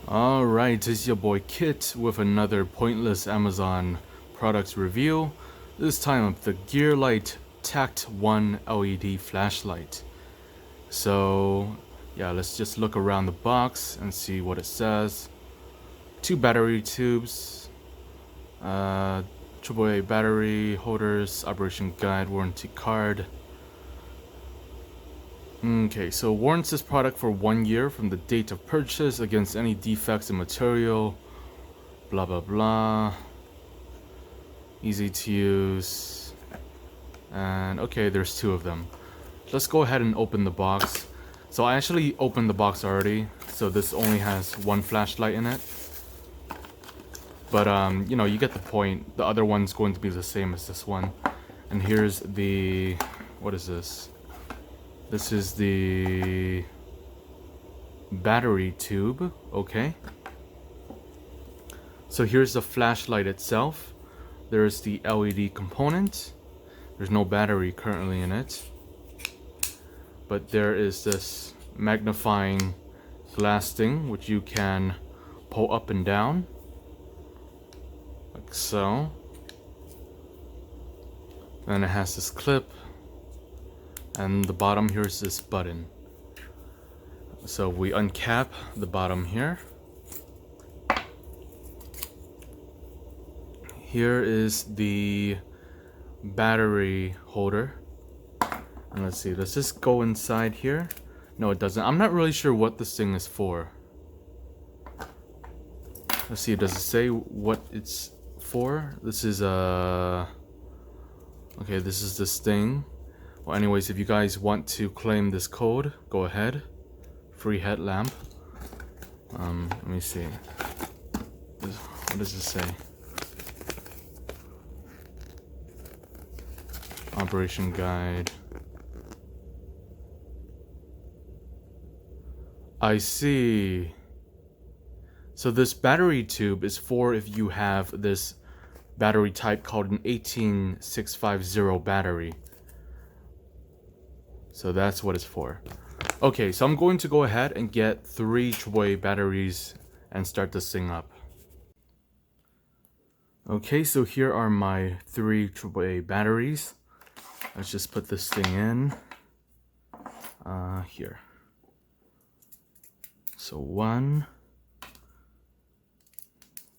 Alright, it's your boy Kit with another pointless Amazon products review. This time of the GearLight Tact 1 LED flashlight. So yeah, let's just look around the box and see what it says. 2 battery tubes, AAA battery holders, operation guide, warranty card. Okay, so warrants this product for 1 year from the date of purchase against any defects in material, blah blah blah. Easy to use. And okay, there's 2 of them. Let's go ahead and open the box. So I actually opened the box already, so this only has 1 flashlight in it. But you know, you get the point. The other one's going to be the same as this one. And here's the, what is this? This is the battery tube, okay. So here's the flashlight itself. There's the LED component. There's no battery currently in it. But there is this magnifying glass thing, which you can pull up and down. Like so. Then it has this clip. And the bottom here is this button. So we uncap the bottom here. Here is the battery holder. And let's see, does this go inside here? No, it doesn't. I'm not really sure what this thing is for. Let's see, does it say what it's for? This is okay, this is this thing. Well, anyways, if you guys want to claim this code, go ahead. Free headlamp. Let me see. What does it say? Operation guide. I see. So this battery tube is for if you have this battery type called an 18650 battery. So that's what it's for. Okay, so I'm going to go ahead and get 3 AAA batteries and start this thing up. Okay, so here are my 3 AAA batteries. Let's just put this thing in here. So 1,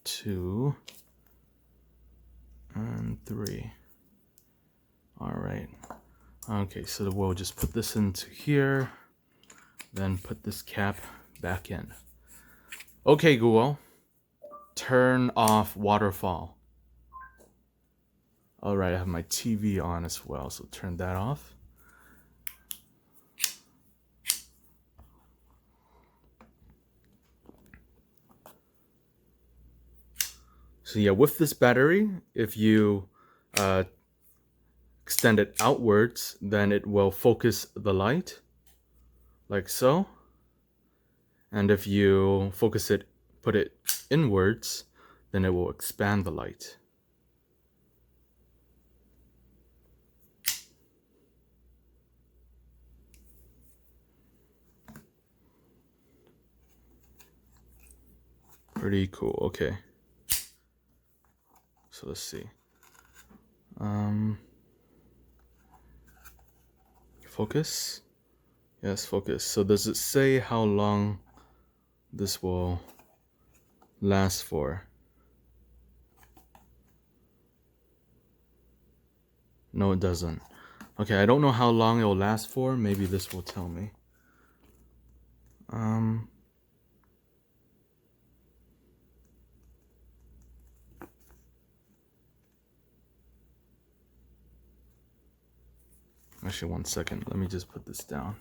2, and 3. All right. Okay, so we'll just put this into here, then put this cap back in. Okay, Google, turn off waterfall. All right, I have my TV on as well, so turn that off. So yeah, with this battery, if you extend it outwards, then it will focus the light, like so. And if you focus it, put it inwards, then it will expand the light. Pretty cool, okay. So let's see. Focus. Yes, focus. So does it say how long this will last for? No, it doesn't. Okay, I don't know how long it will last for. Maybe this will tell me. Actually, 1 second. Let me just put this down.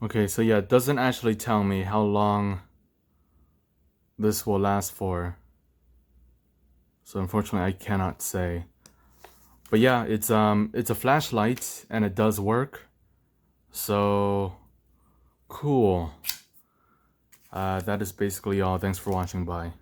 Okay, so yeah, it doesn't actually tell me how long this will last for. So unfortunately, I cannot say. But yeah, it's a flashlight and it does work. So Cool. That is basically all. Thanks for watching. Bye.